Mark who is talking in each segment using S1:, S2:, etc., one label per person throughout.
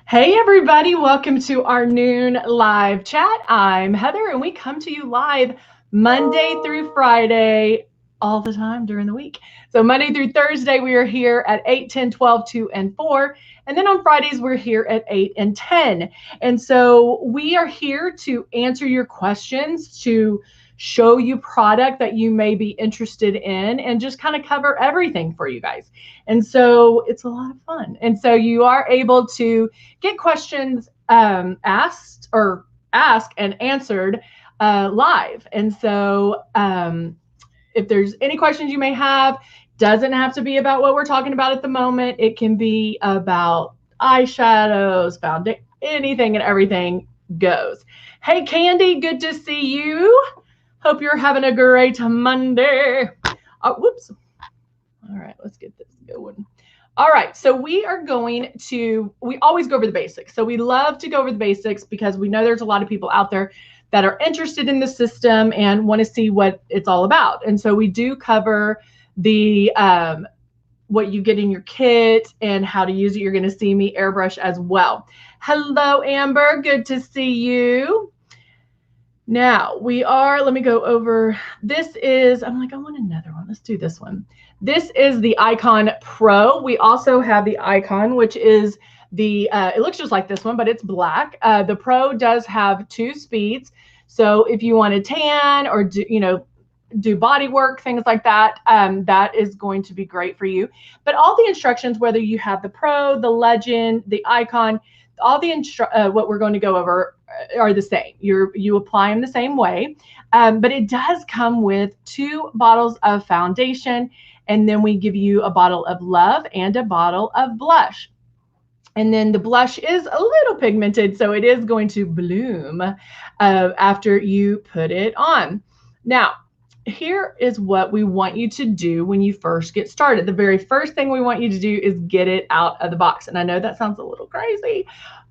S1: Hey everybody, welcome to our noon live chat. I'm Heather and we come to you live Monday through Friday all the time during the week. So Monday through Thursday we are here at 8, 10, 12, 2, and 4. And then on Fridays we're here at 8 and 10. And so we are here to answer your questions, to show you product that you may be interested in, and just kind of cover everything for you guys. And so it's a lot of fun. And so you are able to get questions asked and answered live. And so if there's any questions you may have, doesn't have to be about what we're talking about at the moment. It can be about eyeshadows, foundation, anything and everything goes. Hey, Candy, good to see you. Hope you're having a great Monday. Oh, whoops. All right, let's get this going. All right, so we always go over the basics. So we love to go over the basics because we know there's a lot of people out there that are interested in the system and want to see what it's all about. And so we do cover the what you get in your kit and how to use it. You're going to see me airbrush as well. Hello, Amber. Good to see you. Now let me go over, I'm like, I want another one. Let's do this one. This is the Icon Pro. We also have the Icon, which is it looks just like this one, but it's black. The Pro does have 2 speeds. So if you want to tan or do body work, things like that, that is going to be great for you. But all the instructions, whether you have the Pro, the Legend, the Icon, all what we're going to go over are the same. You apply them the same way, but it does come with 2 bottles of foundation, and then we give you a bottle of Love and a bottle of blush. And then the blush is a little pigmented, so it is going to bloom after you put it on. Now, here is what we want you to do when you first get started. The very first thing we want you to do is get it out of the box. And I know that sounds a little crazy,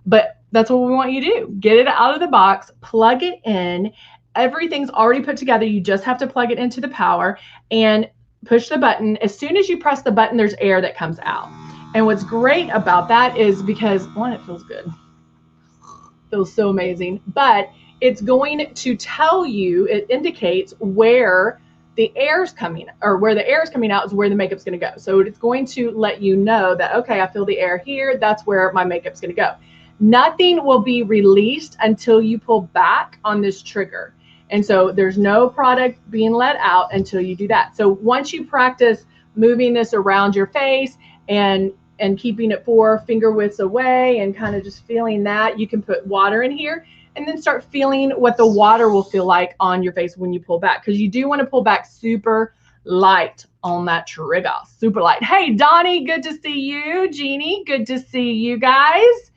S1: but that's what we want you to do. Get it out of the box, plug it in. Everything's already put together. You just have to plug it into the power and push the button. As soon as you press the button, there's air that comes out. And what's great about that is because, one, it feels good. It feels so amazing. But it's going to tell you, it indicates where the air's coming, or where the air is coming out is where the makeup's going to go. So it's going to let you know that, okay, I feel the air here. That's where my makeup's going to go. Nothing will be released until you pull back on this trigger. And so there's no product being let out until you do that. So once you practice moving this around your face and keeping it 4 finger widths away and kind of just feeling that, you can put water in here and then start feeling what the water will feel like on your face when you pull back, because you do want to pull back super light on that trigger, super light. Hey, Donnie, good to see you. Jeannie, good to see you guys.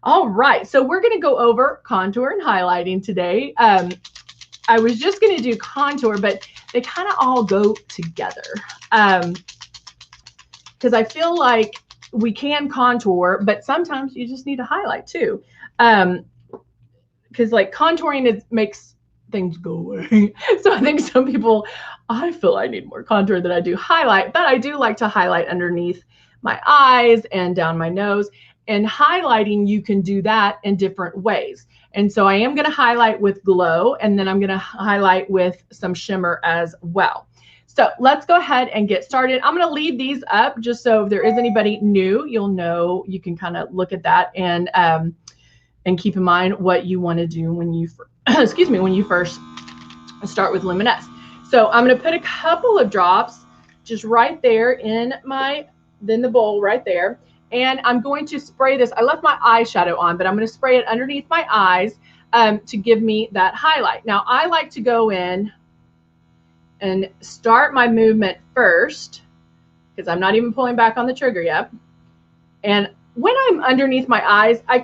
S1: All right, so we're going to go over contour and highlighting today. I was just going to do contour, but they kind of all go together because I feel like we can contour, but sometimes you just need to highlight too. Because like contouring makes things go away. So I think some people, I feel I need more contour than I do highlight, but I do like to highlight underneath my eyes and down my nose. And highlighting, you can do that in different ways. And so I am going to highlight with glow, and then I'm going to highlight with some shimmer as well. So let's go ahead and get started. I'm going to leave these up just so if there is anybody new, you'll know, you can kind of look at that and keep in mind what you want to do when you, when you first start with Luminous. So I'm going to put a couple of drops just right there in the bowl right there. And I'm going to spray this. I left my eyeshadow on, but I'm going to spray it underneath my eyes to give me that highlight. Now, I like to go in and start my movement first because I'm not even pulling back on the trigger yet. And when I'm underneath my eyes, I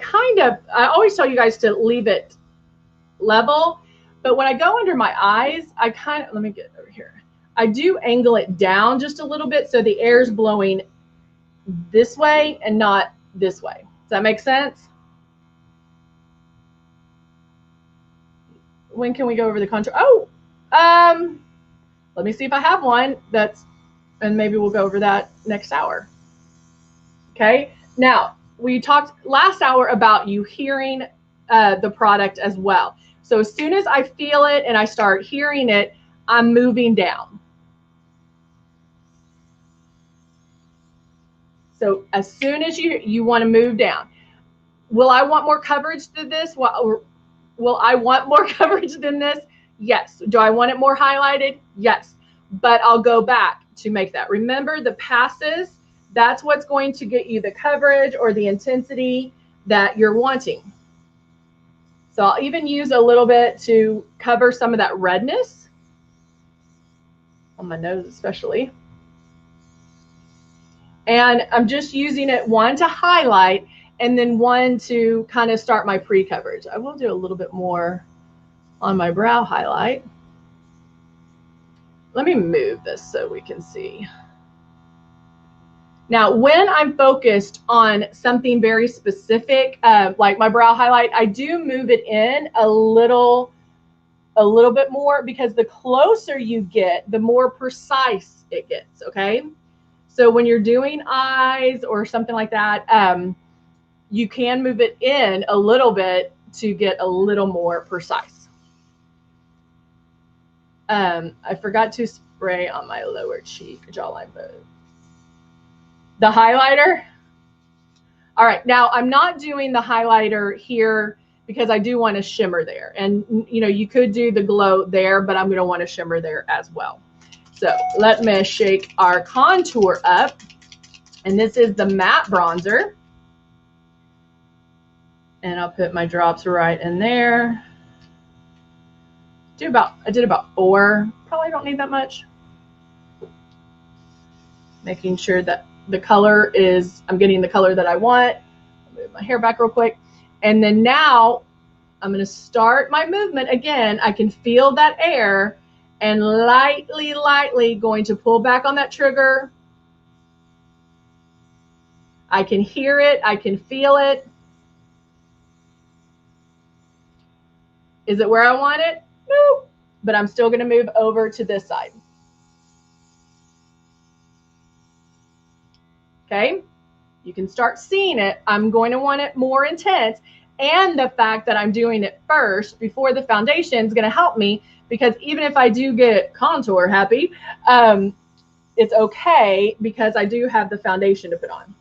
S1: always tell you guys to leave it level. But when I go under my eyes, let me get over here. I do angle it down just a little bit so the air's blowing this way and not this way. Does that make sense? When can we go over the contour? Oh, let me see if I have one and maybe we'll go over that next hour. Okay. Now, we talked last hour about you hearing the product as well. So as soon as I feel it and I start hearing it, I'm moving down. So as soon as you want to move down. Will I want more coverage than this? Will I want more coverage than this? Yes. Do I want it more highlighted? Yes. But I'll go back to make that. Remember, the passes, that's what's going to get you the coverage or the intensity that you're wanting. So I'll even use a little bit to cover some of that redness on my nose especially. And I'm just using it, one, to highlight, and then one to kind of start my pre-coverage. I will do a little bit more on my brow highlight. Let me move this so we can see. Now, when I'm focused on something very specific, like my brow highlight, I do move it in a little bit more, because the closer you get, the more precise it gets, okay? So when you're doing eyes or something like that, you can move it in a little bit to get a little more precise. I forgot to spray on my lower cheek, jawline bone. The highlighter. All right, now I'm not doing the highlighter here because I do want to shimmer there. And you know, you could do the glow there, but I'm going to want to shimmer there as well. So let me shake our contour up. And this is the matte bronzer. And I'll put my drops right in there. I did about 4. Probably don't need that much. Making sure that the color is, I'm getting the color that I want. I'll move my hair back real quick. And then now I'm going to start my movement again. I can feel that air, and lightly going to pull back on that trigger. I can hear it. I can feel it. Is it where I want it? No, but I'm still going to move over to this side. Okay, you can start seeing it. I'm going to want it more intense. And the fact that I'm doing it first before the foundation is going to help me, because even if I do get contour happy, it's okay because I do have the foundation to put on.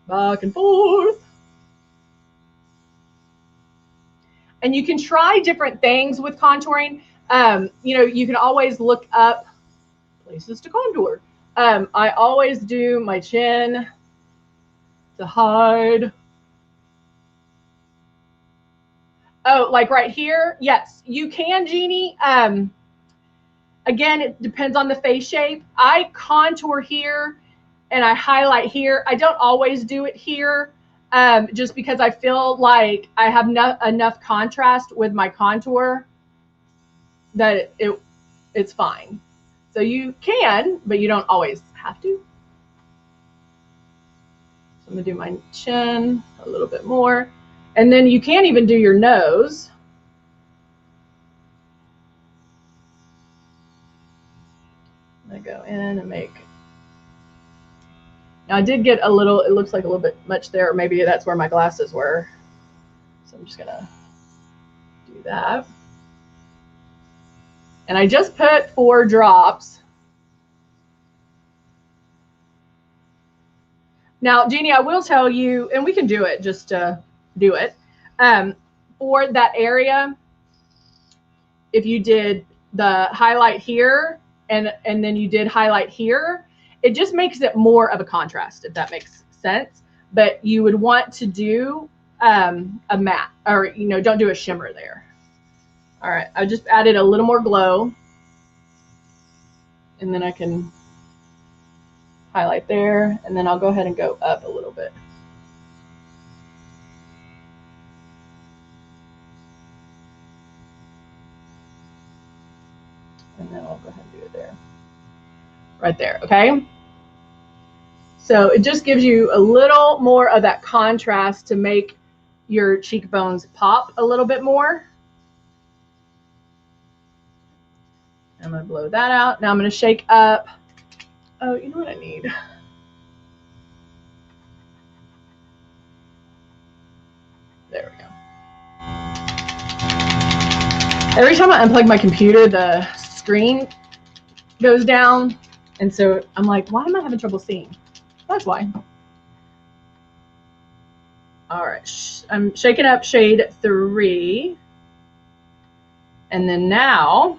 S1: Back and forth. And you can try different things with contouring. You know, you can always look up places to contour. I always do my chin to hide. Oh, like right here? Yes, you can, Jeannie. Again, it depends on the face shape. I contour here and I highlight here. I don't always do it here, just because I feel like I have enough contrast with my contour that it's fine. So you can, but you don't always have to. So I'm gonna do my chin a little bit more. And then you can even do your nose. I'm gonna go in and make. Now I did get a little, it looks like a little bit much there, or maybe that's where my glasses were. So I'm just gonna do that. And I just put 4 drops. Now, Jeannie, I will tell you, and we can do it just to do it. For that area, if you did the highlight here and then you did highlight here, it just makes it more of a contrast, if that makes sense. But you would want to do a matte, or, you know, don't do a shimmer there. All right, I just added a little more glow, and then I can highlight there, and then I'll go ahead and go up a little bit. And then I'll go ahead and do it there. Right there, okay? So it just gives you a little more of that contrast to make your cheekbones pop a little bit more. I'm going to blow that out. Now I'm going to shake up. Oh, you know what I need? There we go. Every time I unplug my computer, the screen goes down. And so I'm like, why am I having trouble seeing? That's why. All right, I'm shaking up shade 3. And then now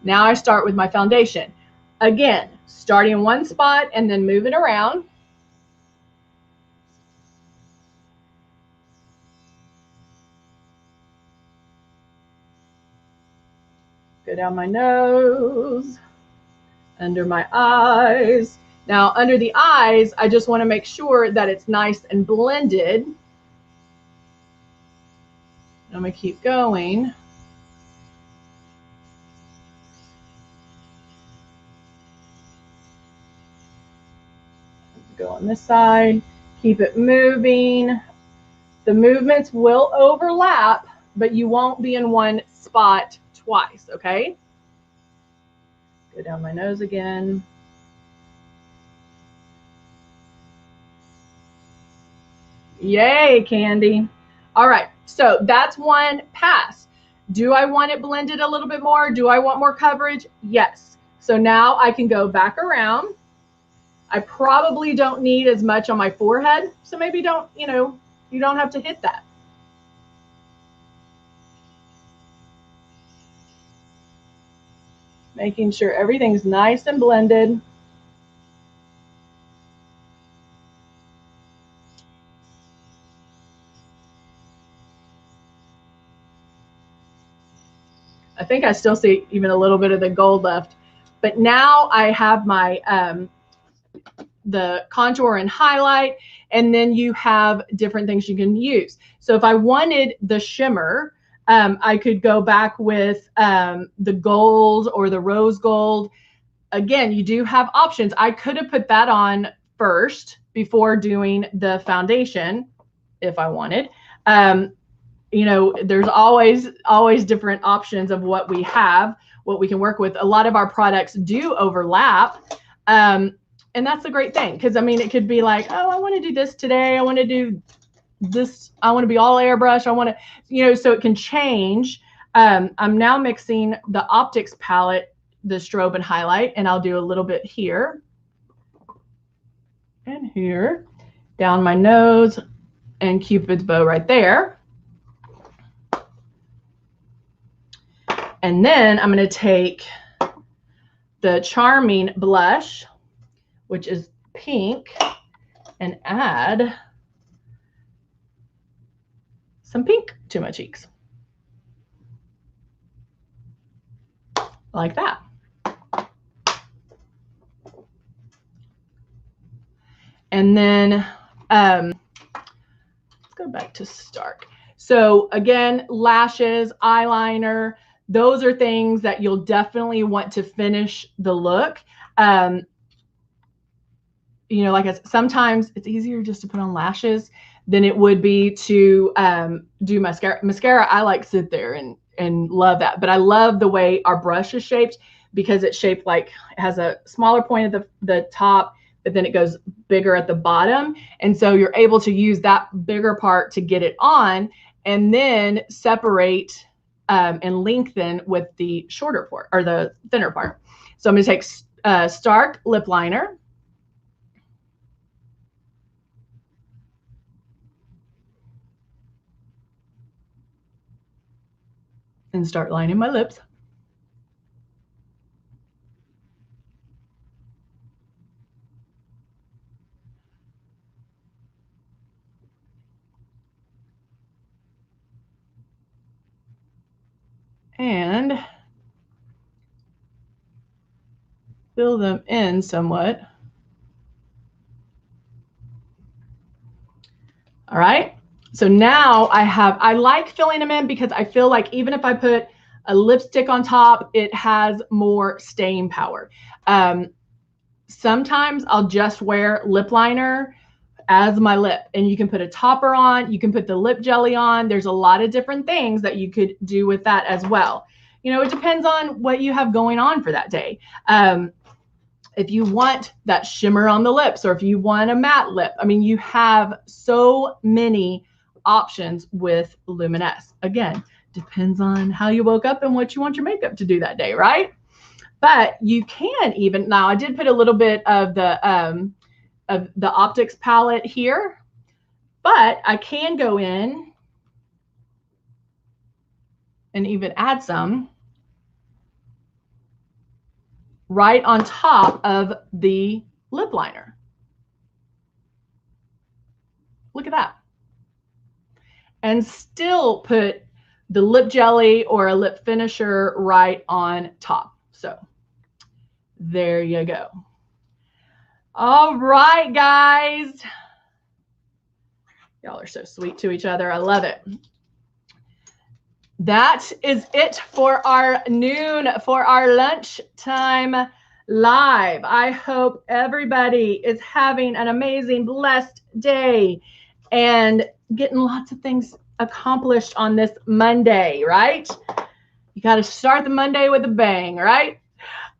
S1: I start with my foundation. Again, starting in one spot and then moving around. Go down my nose, under my eyes. Now, under the eyes, I just want to make sure that it's nice and blended. I'm going to keep going. Go on this side, keep it moving. The movements will overlap, but you won't be in one spot twice, okay? Go down my nose again. Yay, Candy. All right, so that's one pass. Do I want it blended a little bit more? Do I want more coverage? Yes. So now I can go back around. I probably don't need as much on my forehead, so maybe don't, you don't have to hit that. Making sure everything's nice and blended. I think I still see even a little bit of the gold left, but now I have my the contour and highlight, and then you have different things you can use. So if I wanted the shimmer, I could go back with the gold or the rose gold. Again, you do have options. I could have put that on first before doing the foundation if I wanted. There's always different options of what we have, what we can work with. A lot of our products do overlap. And that's a great thing, because I mean, it could be like, oh, I want to do this today. I want to do this. I want to be all airbrush. I want to, so it can change. I'm now mixing the Optics palette, the strobe and highlight, and I'll do a little bit here and here, down my nose, and Cupid's bow right there. And then I'm going to take the Charming blush, which is pink, and add some pink to my cheeks. Like that. And then let's go back to Stark. So again, lashes, eyeliner, those are things that you'll definitely want to finish the look. Like sometimes it's easier just to put on lashes than it would be to do mascara. Mascara, I like sit there and love that. But I love the way our brush is shaped, because it's shaped like it has a smaller point at the top, but then it goes bigger at the bottom. And so you're able to use that bigger part to get it on, and then separate and lengthen with the shorter part or the thinner part. So I'm going to take Stark lip liner. And start lining my lips. And fill them in somewhat. All right. So now I like filling them in, because I feel like even if I put a lipstick on top, it has more staying power. Sometimes I'll just wear lip liner as my lip, and you can put a topper on, you can put the lip jelly on. There's a lot of different things that you could do with that as well. You know, it depends on what you have going on for that day. If you want that shimmer on the lips, or if you want a matte lip, I mean, you have so many options with Luminous. Again, depends on how you woke up and what you want your makeup to do that day, right? But you can even, now I did put a little bit of the Optics palette here, but I can go in and even add some right on top of the lip liner. Look at that. And still put the lip jelly or a lip finisher right on top. So there you go. All right, guys. Y'all are so sweet to each other. I love it. That is it for our noon, for our lunchtime live. I hope everybody is having an amazing, blessed day and getting lots of things accomplished on this Monday, right? You got to start the Monday with a bang, right?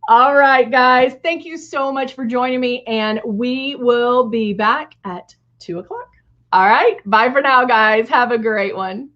S1: All right, guys. Thank you so much for joining me, and we will be back at 2 o'clock. All right. Bye for now, guys. Have a great one.